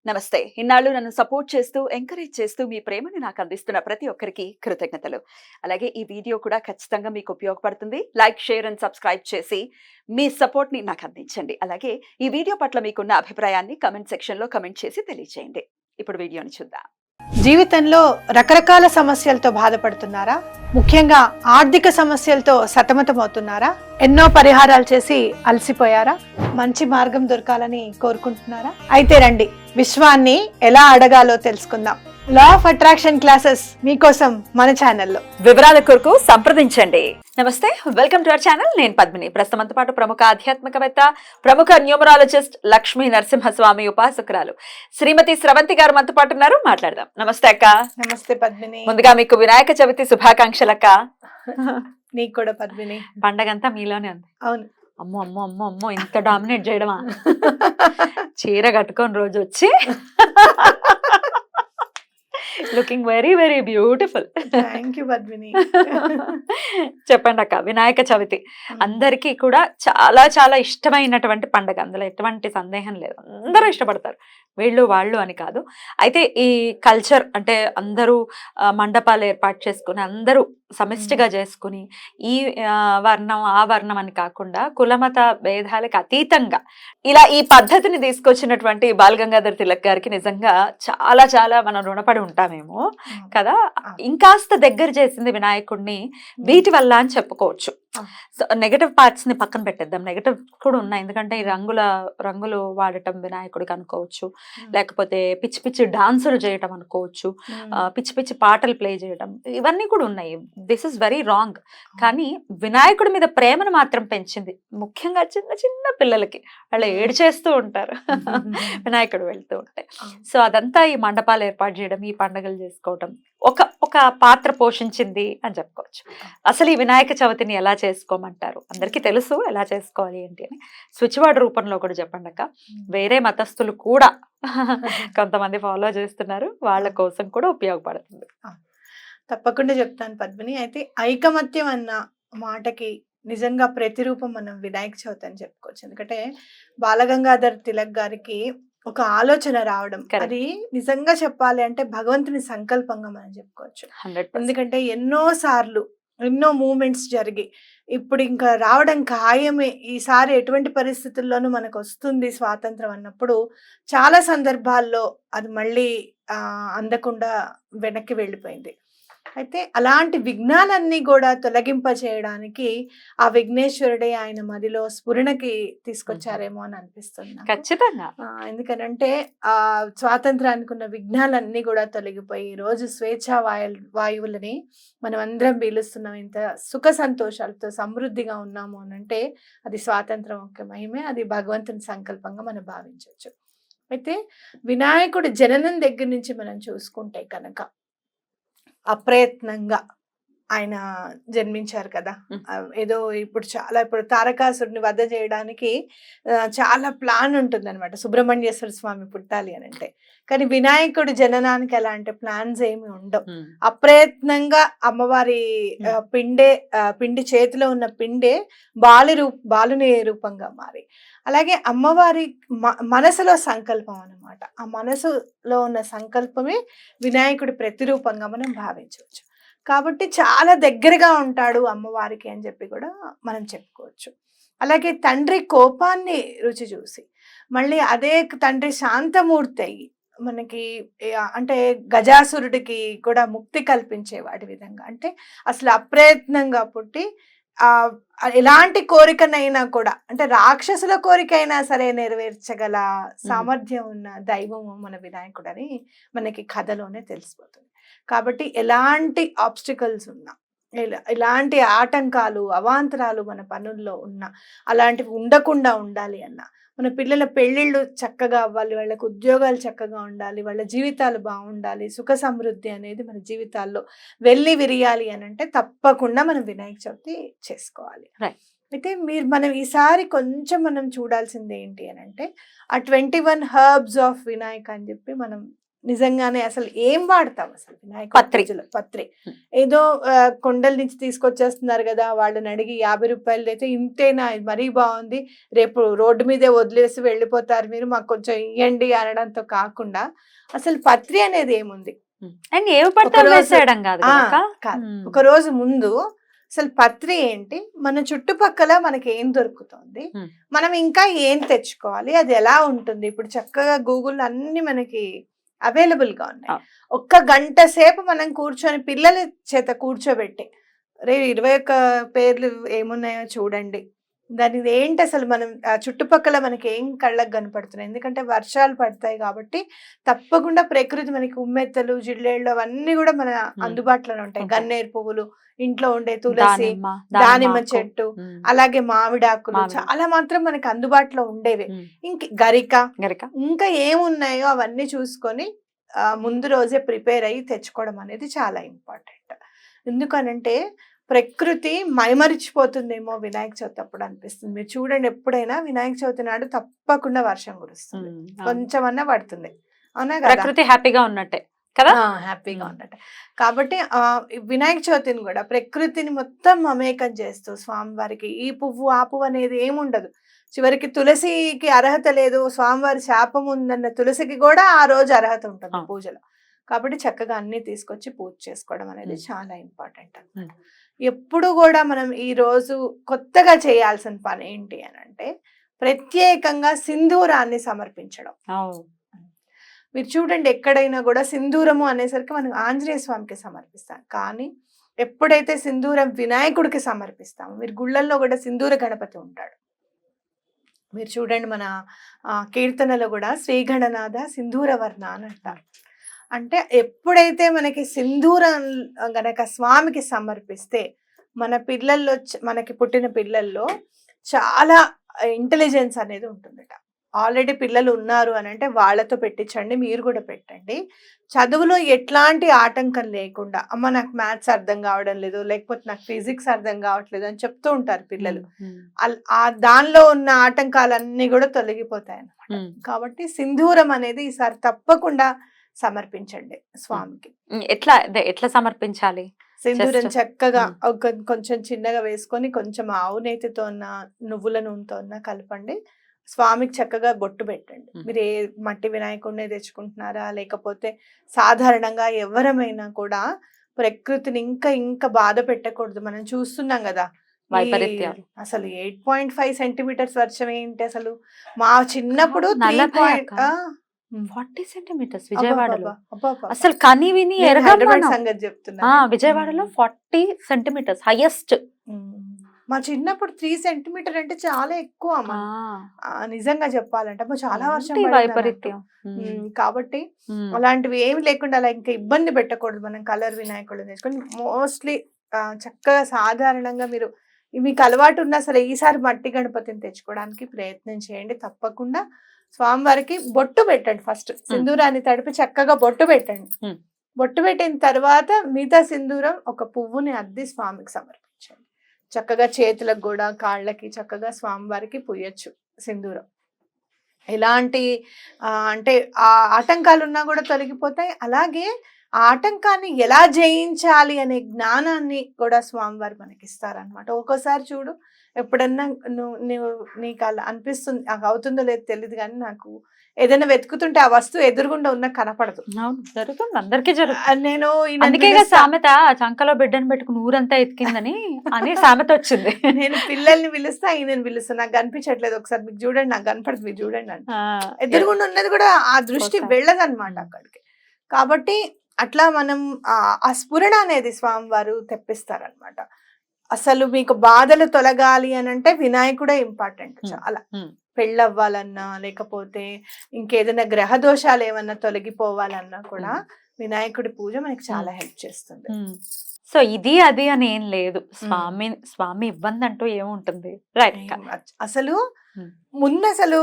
నమస్తే. ఇన్నాళ్ళు నన్ను సపోర్ట్ చేస్తూ, ఎంకరేజ్ చేస్తూ మీ ప్రేమని నాకు అందిస్తున్న ప్రతి ఒక్కరికి కృతజ్ఞతలు. అలాగే ఈ వీడియో కూడా ఖచ్చితంగా మీకు ఉపయోగపడుతుంది. లైక్, షేర్ అండ్ సబ్స్క్రైబ్ చేసి మీ సపోర్ట్‌ని నాకు అందించండి. అలాగే ఈ వీడియో పట్ల మీకున్న అభిప్రాయాన్ని కామెంట్ సెక్షన్‌లో కామెంట్ చేసి తెలియజేయండి. ఇప్పుడు వీడియోని చూద్దాం. జీవితంలో రకరకాల సమస్యలతో బాధపడుతున్నారా? ముఖ్యంగా ఆర్థిక సమస్యలతో సతమతమవుతున్నారా? ఎన్నో పరిహారాలు చేసి అలసిపోయారా? మంచి మార్గం దొరకాలని కోరుకుంటున్నారా? అయితే రండి, విశ్వాన్ని ఎలా అడగాలో తెలుసుకుందాం. లా ఆఫ్ అట్రాక్షన్ క్లాసెస్ మీకోసం మన ఛానల్లో. వివరాల కొరకు సంప్రదించండి. నమస్తే, వెల్కమ్ టు అవర్ ఛానల్. నేను పద్మిని. ప్రస్తుతంతో పాటు ప్రముఖ ఆధ్యాత్మికవేత్త, ప్రముఖ న్యూమరాలజిస్ట్ లక్ష్మీ నరసింహస్వామి ఉపాసకురాలు శ్రీమతి స్రవంతి గారు మనతో పాటు ఉన్నారు. మాట్లాడదాం. నమస్తే అక్క. నమస్తే పద్మిని. ముందుగా మీకు వినాయక చవితి శుభాకాంక్షలు అక్క. నీకు కూడా పద్మిని. పండగంతా మీలోనే ఉంది. అవును. అమ్మో అమ్మో అమ్మో అమ్మో, ఇంత డామినేట్ చేయడమా? చీర కట్టుకొని రోజు వచ్చి looking very very beautiful. Thank you Padmini. చెప్పండి అక్క, వినాయక చవితి అందరికీ కూడా చాలా చాలా ఇష్టమైనటువంటి పండుగ. అందులో ఎటువంటి సందేహం లేదు, అందరూ ఇష్టపడతారు. వీళ్ళు వాళ్ళు అని కాదు. అయితే ఈ కల్చర్ అంటే అందరూ మండపాలు ఏర్పాటు చేసుకుని అందరూ సమిష్టిగా చేసుకుని ఈ వర్ణం ఆ వర్ణం అని కాకుండా కులమత భేదాలకు అతీతంగా ఇలా ఈ పద్ధతిని తీసుకొచ్చినటువంటి బాలగంగాధర్ తిలక్ గారికి నిజంగా చాలా చాలా మనం రుణపడి ఉంటామేమో కదా. ఇంకాస్త దగ్గర చేసింది వినాయకుడిని వీటి వల్ల అని చెప్పుకోవచ్చు. సో నెగటివ్ పార్ట్స్ ని పక్కన పెట్టేద్దాం. నెగటివ్ కూడా ఉన్నాయి, ఎందుకంటే ఈ రంగులు వాడటం వినాయకుడికి అనుకోవచ్చు, లేకపోతే పిచ్చి పిచ్చి డాన్సులు చేయటం అనుకోవచ్చు, పిచ్చి పిచ్చి పాటలు ప్లే చేయడం, ఇవన్నీ కూడా ఉన్నాయి. This is very wrong. కానీ వినాయకుడి మీద ప్రేమను మాత్రం పెంచింది. ముఖ్యంగా చిన్న చిన్న పిల్లలకి వాళ్ళు ఏడ్చేస్తూ ఉంటారు వినాయకుడు వెళ్తూ ఉంటే. సో అదంతా ఈ మండపాలు ఏర్పాటు చేయడం, ఈ పండుగలు చేసుకోవడం ఒక పాత్ర పోషించింది అని చెప్పుకోవచ్చు. అసలు ఈ వినాయక చవితిని ఎలా చేసుకోమంటారు? అందరికీ తెలుసు ఎలా చేసుకోవాలి ఏంటి అని. స్విచ్ వర్డ్ రూపంలో కూడా చెప్పండి అక్క. వేరే మతస్థులు కూడా కొంతమంది ఫాలో చేస్తున్నారు, వాళ్ళ కోసం కూడా ఉపయోగపడుతుంది. తప్పకుండా చెప్తాను పద్మిని. అయితే ఐకమత్యం అన్న మాటకి నిజంగా ప్రతిరూపం మనం వినాయక చవితి అని చెప్పుకోవచ్చు. ఎందుకంటే బాలగంగాధర్ తిలక్ గారికి ఒక ఆలోచన రావడం, అది నిజంగా చెప్పాలి అంటే భగవంతుని సంకల్పంగా మనం చెప్పుకోవచ్చు. ఎందుకంటే ఎన్నో సార్లు ఎన్నో మూమెంట్స్ జరిగి ఇప్పుడు ఇంకా రావడం ఖాయమే, ఈసారి ఎటువంటి పరిస్థితుల్లోనూ మనకు వస్తుంది స్వాతంత్రం అన్నప్పుడు చాలా సందర్భాల్లో అది మళ్ళీ అందకుండా వెనక్కి వెళ్ళిపోయింది. అయితే అలాంటి విఘ్నాలన్నీ కూడా తొలగింప చేయడానికి ఆ విఘ్నేశ్వరుడే ఆయన మదిలో స్ఫురణకి తీసుకొచ్చారేమో అని అనిపిస్తుంది. ఖచ్చితంగా. ఎందుకనంటే ఆ స్వాతంత్రానికి ఉన్న విఘ్నాలన్నీ కూడా తొలగిపోయి ఈ రోజు స్వేచ్ఛా వాయువులని మనం అందరం పీలుస్తున్నాం. ఇంత సుఖ సంతోషాలతో సమృద్ధిగా ఉన్నాము అని అంటే అది స్వాతంత్రం యొక్క మహిమే, అది భగవంతుని సంకల్పంగా మనం భావించవచ్చు. అయితే వినాయకుడు జననం దగ్గర నుంచి మనం చూసుకుంటే కనుక అప్రయత్నంగా ఆయన జన్మించారు కదా. ఏదో ఇప్పుడు తారకాసురుని వధ చేయడానికి చాలా ప్లాన్ ఉంటుంది అనమాట, సుబ్రహ్మణ్యేశ్వర స్వామి పుట్టాలి అని అంటే. కానీ వినాయకుడి జననానికి ఎలా అంటే ప్లాన్స్ ఏమి ఉండవు. అప్రయత్నంగా అమ్మవారి పిండి చేతిలో ఉన్న పిండే బాలుని రూపంగా మారి, అలాగే అమ్మవారి మనసులో సంకల్పం అన్నమాట. ఆ మనసులో ఉన్న సంకల్పమే వినాయకుడి ప్రతిరూపంగా మనం భావించవచ్చు. కాబట్టి చాలా దగ్గరగా ఉంటాడు అమ్మవారికి అని చెప్పి కూడా మనం చెప్పుకోవచ్చు. అలాగే తండ్రి కోపాన్ని రుచి చూసి మళ్ళీ అదే తండ్రి శాంతమూర్తి అయ్యి మనకి అంటే గజాసురుడికి కూడా ముక్తి కల్పించేవాడి విధంగా, అంటే అసలు అప్రయత్నంగా పుట్టి ఎలాంటి కోరికనైనా కూడా, అంటే రాక్షసుల కోరికైనా సరే నెరవేర్చగల సామర్థ్యం ఉన్న దైవం మన వినాయకుడని మనకి కథలోనే తెలిసిపోతుంది. కాబట్టి ఎలాంటి ఆబ్స్టికల్స్ ఉన్నా, ఎలాంటి ఆటంకాలు అవాంతరాలు మన పనుల్లో ఉన్నా అలాంటివి ఉండకుండా ఉండాలి అన్నా, మన పిల్లల పెళ్ళిళ్ళు చక్కగా అవ్వాలి, వాళ్ళకి ఉద్యోగాలు చక్కగా ఉండాలి, వాళ్ళ జీవితాలు బాగుండాలి, సుఖ సమృద్ధి అనేది మన జీవితాల్లో వెళ్ళి విరియాలి అని అంటే తప్పకుండా మనం వినాయక చవితి చేసుకోవాలి. అయితే మనం ఈసారి కొంచెం మనం చూడాల్సింది ఏంటి అని అంటే ఆ 21 హర్బ్స్ ఆఫ్ వినాయక్ అని చెప్పి మనం నిజంగానే అసలు ఏం వాడతాం అసలు వినాయక పత్రి. పూజలో? పత్రి. ఉమ్. ఏదో కొండల నుంచి తీసుకొచ్చేస్తున్నారు కదా, వాళ్ళని అడిగి 50 రూపాయలు అయితే ఇంతేనా, ఇది మరీ బాగుంది, రేపు రోడ్డు మీదే వదిలేసి వెళ్ళిపోతారు మీరు, మాకు కొంచెం ఇవ్వండి అనడంతో కాకుండా అసలు పత్రి అనేది ఏముంది? అండ్ ఏవి పడితే ఒక రోజు- వేసేయడం కాదు ఆ, కదా అక్క? కాదు. ఉమ్. ఒక రోజు ముందు అసలు పత్రి ఏంటి, మన చుట్టుపక్కల మనకి ఏం దొరుకుతుంది, Hmm. మనం ఇంకా ఏం తెచ్చుకోవాలి, అది ఎలా ఉంటుంది. ఇప్పుడు చక్కగా గూగుల్ అన్ని మనకి అవైలబుల్ గా ఉన్నాయి. Ah. ఒక్క గంట సేపు మనం కూర్చొని పిల్లల చేత కూర్చోబెట్టి, రే 21 పేర్లు ఏమున్నాయో చూడండి, దాని ఏంటి అసలు, మనం చుట్టుపక్కల మనకి ఏం కళ్ళకు కనపడుతున్నాయి. ఎందుకంటే వర్షాలు పడతాయి కాబట్టి తప్పకుండా ప్రకృతి మనకి ఉమ్మెత్తలు, జిల్లేళ్ళు అవన్నీ కూడా మన అందుబాటులోనే ఉంటాయి. ఉంటాయి. గన్నేరు పువ్వులు, ఇంట్లో ఉండే తులసి, దానిమ్మ దానిమ్మ ఆకు. చెట్టు, ఉమ్. అలాగే మామిడాకులు మామిడి. చాలా మాత్రం మనకి అందుబాటులో ఉండేవి. ఉమ్. ఇంక గరిక, గరిక. ఇంకా ఏమున్నాయో అవన్నీ చూసుకొని ముందు రోజే ప్రిపేర్ అయ్యి తెచ్చుకోవడం అనేది చాలా ఇంపార్టెంట్. ఎందుకనంటే ప్రకృతి మైమరిచిపోతుందేమో వినాయక చవితి అప్పుడు అనిపిస్తుంది. మీరు చూడండి, ఎప్పుడైనా వినాయక చవితి నాడు తప్పకుండా వర్షం కురుస్తుంది, ఉమ్. అవును. కొంచెమన్నా పడుతుంది, అవునా కదా? ప్రకృతి హ్యాపీగా ఉన్నట్టే కదా. హ్యాపీగా ఉన్నట్టు. కాబట్టి వినాయక చవితిని కూడా ప్రకృతిని మొత్తం మమేకం చేస్తూ స్వామివారికి ఈ పువ్వు ఆ పువ్వు అనేది ఏముండదు. చివరికి తులసికి అర్హత లేదు, స్వామివారి శాపం ఉందన్న తులసికి కూడా ఆ రోజు అర్హత ఉంటుంది పూజలో. కాబట్టి చక్కగా అన్ని తీసుకొచ్చి పూజ చేసుకోవడం అనేది చాలా ఇంపార్టెంట్ అన్నమాట. ఎప్పుడు కూడా మనం ఈ రోజు కొత్తగా చేయాల్సిన పని ఏంటి అని అంటే ప్రత్యేకంగా సింధూరాన్ని సమర్పించడం. మీరు చూడండి, ఎక్కడైనా కూడా సింధూరము అనేసరికి మనం ఆంజనేయ స్వామికి సమర్పిస్తాం, కానీ ఎప్పుడైతే సింధూరం వినాయకుడికి సమర్పిస్తామో, మీరు గుళ్ళల్లో కూడా సింధూర గణపతి ఉంటాడు. మీరు చూడండి, మన కీర్తనలో కూడా శ్రీగణనాథ సింధూర వర్ణ అని అంటారు. అంటే ఎప్పుడైతే మనకి సింధూరం గనక స్వామికి సమర్పిస్తే మన పిల్లల్లో, మనకి పుట్టిన పిల్లల్లో చాలా ఇంటెలిజెన్స్ అనేది ఉంటుందట. ఆల్రెడీ పిల్లలు ఉన్నారు అని అంటే వాళ్ళతో పెట్టించండి, మీరు కూడా పెట్టండి. చదువులో ఎట్లాంటి ఆటంకం లేకుండా, అమ్మ నాకు మ్యాథ్స్ అర్థం కావడం లేదు, లేకపోతే నాకు ఫిజిక్స్ అర్థం కావట్లేదు అని చెప్తూ ఉంటారు పిల్లలు. దానిలో ఉన్న ఆటంకాలన్నీ కూడా తొలగిపోతాయి అన్నమాట. కాబట్టి సింధూరం అనేది ఈసారి తప్పకుండా సమర్పించండి స్వామికి. ఎట్లా సమర్పించాలి? సింధూరం చక్కగా కొంచెం చిన్నగా వేసుకొని కొంచెం ఆవు నేతితో ఉన్న, నువ్వుల నూనెతో ఉన్న కలపండి, స్వామికి చక్కగా బొట్టు పెట్టండి. మీరు ఏ మట్టి వినాయకుడిని తెచ్చుకుంటున్నారా, లేకపోతే సాధారణంగా ఎవరమైనా కూడా ప్రకృతిని ఇంకా ఇంకా బాధ పెట్టకూడదు. మనం చూస్తున్నాం కదా అసలు 8.5 సెంటీమీటర్స్ వర్షం ఏంటి అసలు. మా చిన్నప్పుడు 40 సెంటీమీటర్స్ విజయవాడలో అసలు కని విని సంగతి చెప్తున్నా. విజయవాడలో 40 సెంటీమీటర్స్ హైయెస్ట్. మా చిన్నప్పుడు 3 సెంటీమీటర్ అంటే చాలా ఎక్కువ నిజంగా చెప్పాలంటే, చాలా వర్షం వైపరీత్యం. కాబట్టి అలాంటివి ఏమి లేకుండా అలా ఇంకా ఇబ్బంది పెట్టకూడదు. మనం కలర్ వినాయకుడు తెచ్చుకొని మోస్ట్లీ చక్కగా సాధారణంగా మీరు మీకు అలవాటు ఉన్నా సరే ఈసారి మట్టి గణపతిని తెచ్చుకోవడానికి ప్రయత్నం చేయండి. తప్పకుండా స్వామివారికి బొట్టు పెట్టండి. ఫస్ట్ సింధూరాన్ని తడిపి చక్కగా బొట్టు పెట్టండి. బొట్టు పెట్టిన తర్వాత మిగతా సింధూరం ఒక పువ్వుని అద్ది స్వామికి సమర్పించండి. చక్కగా చేతులకు కూడా కాళ్ళకి చక్కగా స్వామివారికి పూయొచ్చు సింధూరం. ఎలాంటి అంటే ఆ ఆటంకాలు ఉన్నా కూడా తొలగిపోతాయి. అలాగే ఆ ఆటంకాన్ని ఎలా జయించాలి అనే జ్ఞానాన్ని కూడా స్వామివారు మనకి ఇస్తారనమాట. ఒక్కోసారి చూడు, ఎప్పుడన్నా నీకు అలా అనిపిస్తుంది, నాకు అవుతుందో లేదో తెలియదు, కానీ నాకు ఏదైనా వెతుకుతుంటే ఆ వస్తువు ఎదురుగుండా ఉన్న కనపడదు. జరుగుతుంది, అందరికీ జరుగుతుంది. నేను అందుకే సామెత చంకలో బిడ్డను పెట్టుకుని ఊరంతా ఎతికిందని అని సామెత వచ్చింది. నేను పిల్లల్ని పిలుస్తా, ఈయనని పిలుస్తా, నాకు కనిపించట్లేదు, ఒకసారి మీకు చూడండి, నాకు కనపడదు, మీరు చూడండి అంటే ఎదురుగుండా ఉన్నది కూడా ఆ దృష్టి వెళ్ళదన్నమాట అక్కడికి. కాబట్టి అట్లా మనం ఆ స్ఫురణ అనేది స్వామివారు తెప్పిస్తారనమాట. అసలు మీకు బాధలు తొలగాలి అని అంటే వినాయకుడే ఇంపార్టెంట్ చాలా. పెళ్ళవ్వాలన్నా, లేకపోతే ఇంకేదైనా గ్రహ దోషాలు ఏమన్నా తొలగిపోవాలన్నా కూడా వినాయకుడి పూజ మనకి చాలా హెల్ప్ చేస్తుంది. సో ఇది అది అని ఏం లేదు, స్వామి ఇబ్బంది అంటూ ఏముంటుంది. అసలు ముందు అసలు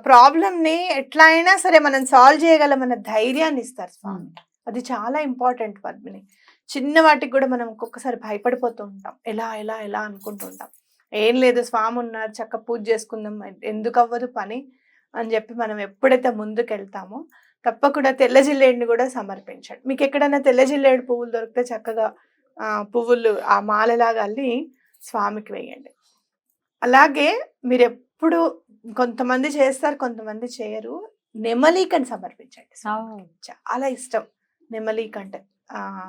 ప్రాబ్లమ్ ని ఎట్లా అయినా సరే మనం సాల్వ్ చేయగలమన్న ధైర్యాన్ని ఇస్తారు స్వామి. అది చాలా ఇంపార్టెంట్ పద్మిని. చిన్న వాటికి కూడా మనం ఒక్కొక్కసారి భయపడిపోతూ ఉంటాం, ఎలా ఎలా ఎలా అనుకుంటూ ఉంటాం. ఏం లేదు, స్వామి ఉన్నారు, చక్క పూజ చేసుకుందాం, ఎందుకు అవ్వదు పని అని చెప్పి మనం ఎప్పుడైతే ముందుకు వెళ్తామో తప్పకుండా తెల్ల జిల్లేడుని కూడా సమర్పించండి. మీకు ఎక్కడైనా తెల్ల జిల్లేడు పువ్వులు దొరికితే చక్కగా పువ్వులు ఆ మాలలాగా అల్లి స్వామికి వేయండి. అలాగే మీరు ఎప్పుడు కొంతమంది చేస్తారు, కొంతమంది చేయరు. నెమలీకని సమర్పించండి. చాలా ఇష్టం నెమలీక అంటే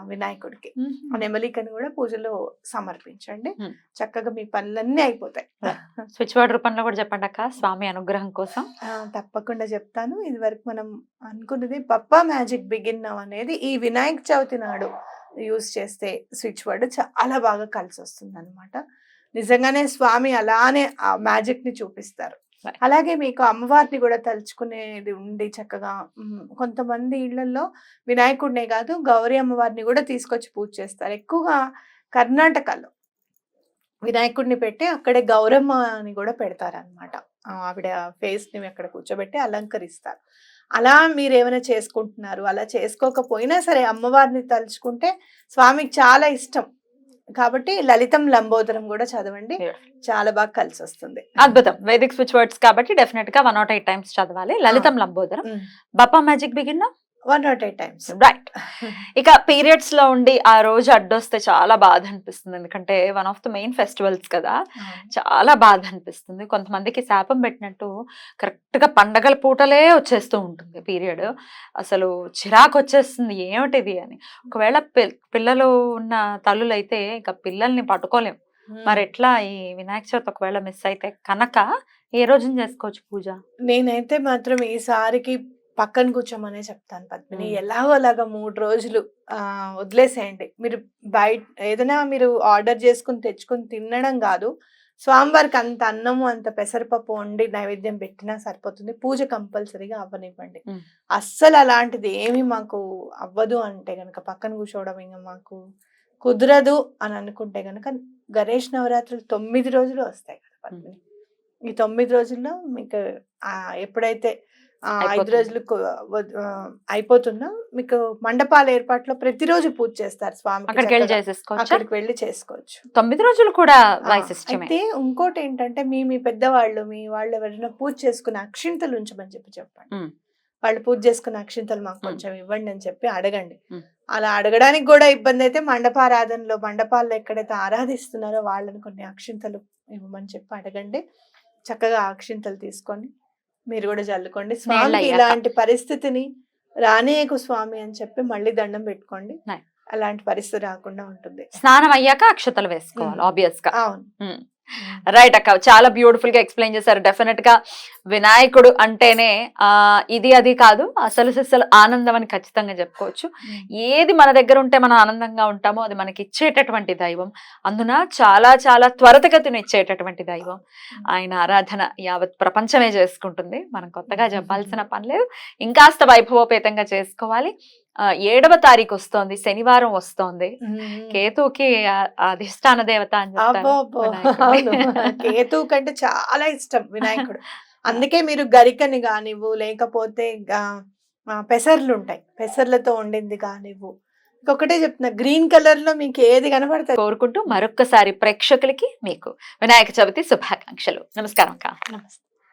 వినాయకుడికి. ఆ నెమలీకని కూడా పూజలో సమర్పించండి. చక్కగా మీ పనులన్నీ అయిపోతాయి. స్విచ్ వర్డ్ రూపంలో కూడా చెప్పండి అక్క, స్వామి అనుగ్రహం కోసం. తప్పకుండా చెప్తాను. ఇది వరకు మనం అనుకున్నది పప్పా మ్యాజిక్ బిగిన్ నౌ అనేది ఈ వినాయక చవితి నాడు యూజ్ చేస్తే స్విచ్ వర్డ్ చాలా బాగా కలిసి వస్తుంది అనమాట. నిజంగానే స్వామి అలానే ఆ మ్యాజిక్ ని చూపిస్తారు. అలాగే మీకు అమ్మవారిని కూడా తలుచుకునేది ఉండి చక్కగా కొంతమంది ఇళ్లలో వినాయకుడినే కాదు గౌరీ అమ్మవారిని కూడా తీసుకొచ్చి పూజ చేస్తారు. ఎక్కువగా కర్ణాటకలో వినాయకుడిని పెట్టి అక్కడే గౌరమ్మ అని కూడా పెడతారనమాట. ఆవిడ ఫేస్ ని అక్కడ కూర్చోబెట్టి అలంకరిస్తారు. అలా మీరు ఏమైనా చేసుకుంటున్నారు, అలా చేసుకోకపోయినా సరే అమ్మవారిని తలుచుకుంటే స్వామికి చాలా ఇష్టం కాబట్టి లలితం లంబోదరం కూడా చదవండి, చాలా బాగా కలిసి వస్తుంది. అద్భుతం. వేదిక్ స్విచ్ వర్డ్స్ కాబట్టి డెఫినెట్ గా 108 టైమ్స్ చదవాలి. లలితం లంబోదరం. Bappa magic begin 108 times. Right. ఇక పీరియడ్స్ లో ఉండి ఆ రోజు అడ్డొస్తే చాలా బాధ అనిపిస్తుంది. ఎందుకంటే one of the main festivals కదా, చాలా బాధ అనిపిస్తుంది. కొంతమందికి శాపం పెట్టినట్టు కరెక్ట్ గా పండగల పూటలే వచ్చేస్తూ ఉంటుంది పీరియడ్. అసలు చిరాకు వచ్చేస్తుంది ఏమిటిది అని. ఒకవేళ పిల్లలు ఉన్న తల్లులు అయితే ఇక పిల్లల్ని పట్టుకోలేం. మరి ఎట్లా ఈ వినాయక చవితి ఒకవేళ మిస్ అయితే కనుక ఏ రోజున చేసుకోవచ్చు పూజ? నేనైతే మాత్రం ఈసారికి పక్కన కూర్చోమనే చెప్తాను పద్మిని. ఎలాగో అలాగా 3 రోజులు వదిలేసేయండి. మీరు బయట ఏదైనా మీరు ఆర్డర్ చేసుకుని తెచ్చుకుని తినడం కాదు, స్వామివారికి అంత అన్నము అంత పెసరపప్పు వండి నైవేద్యం పెట్టినా సరిపోతుంది. పూజ కంపల్సరీగా అవ్వనివ్వండి. అస్సలు అలాంటిది ఏమి మాకు అవ్వదు అంటే గనక పక్కన కూర్చోవడం ఇంకా మాకు కుదరదు అని అనుకుంటే గనక గణేష్ నవరాత్రులు 9 రోజులు వస్తాయి కదా పద్మిని. ఈ 9 రోజుల్లో మీకు ఎప్పుడైతే 5 రోజులు అయిపోతున్నా మీకు మండపాల ఏర్పాట్లో ప్రతిరోజు పూజ చేస్తారు స్వామికి. అక్కడికి వెళ్ళి చేసుకోవచ్చు. 9 రోజులు కూడా అయితే ఇంకోటి ఏంటంటే మీ పెద్దవాళ్ళు మీ వాళ్ళు ఎవరైనా పూజ చేసుకున్న అక్షింతలు ఉంచమని చెప్పండి. వాళ్ళు పూజ చేసుకున్న అక్షింతలు మాకు కొంచెం ఇవ్వండి అని చెప్పి అడగండి. అలా అడగడానికి కూడా ఇబ్బంది అయితే మండపారాధనలో మండపాల్లో ఎక్కడైతే ఆరాధిస్తున్నారో వాళ్ళని కొన్ని అక్షింతలు ఇవ్వమని చెప్పి అడగండి. చక్కగా అక్షింతలు తీసుకొని మీరు కూడా జల్లుకోండి. స్వామికి ఇలాంటి పరిస్థితిని రానేయకు స్వామి అని చెప్పి మళ్ళీ దండం పెట్టుకోండి. అలాంటి పరిస్థితి రాకుండా ఉంటుంది. స్నానం అయ్యాక అక్షతలు వేసుకోవాలి ఆబ్వియస్ గా. అవును. రైట్ అక్క, చాలా బ్యూటిఫుల్ గా ఎక్స్ప్లెయిన్ చేశారు. డెఫినెట్ గా వినాయకుడు అంటేనే ఇది అది కాదు, అసలు ఆనందం అని ఖచ్చితంగా చెప్పుకోవచ్చు. ఏది మన దగ్గర ఉంటే మనం ఆనందంగా ఉంటామో అది మనకి ఇచ్చేటటువంటి దైవం. అందున చాలా చాలా త్వరితగతిని ఇచ్చేటటువంటి దైవం. ఆయన ఆరాధన యావత్ ప్రపంచమే చేసుకుంటుంది. మనం కొత్తగా చెప్పాల్సిన పని లేదు. ఇంకాస్త వైభవోపేతంగా చేసుకోవాలి. 7వ తారీఖు వస్తోంది, శనివారం వస్తోంది. కేతుకి అధిష్టాన దేవత అని కేతు కంటే చాలా ఇష్టం వినాయకుడు. అందుకే మీరు గరికని కానివ్వు, లేకపోతే పెసర్లు ఉంటాయి, పెసర్లతో వండింది కానివ్వు. ఇంకొకటే చెప్తున్నా, గ్రీన్ కలర్ లో మీకు ఏది కనబడుతుంది కోరుకుంటూ మరొక్కసారి ప్రేక్షకులకి మీకు వినాయక చవితి శుభాకాంక్షలు. నమస్కారం అక్క. నమస్తే.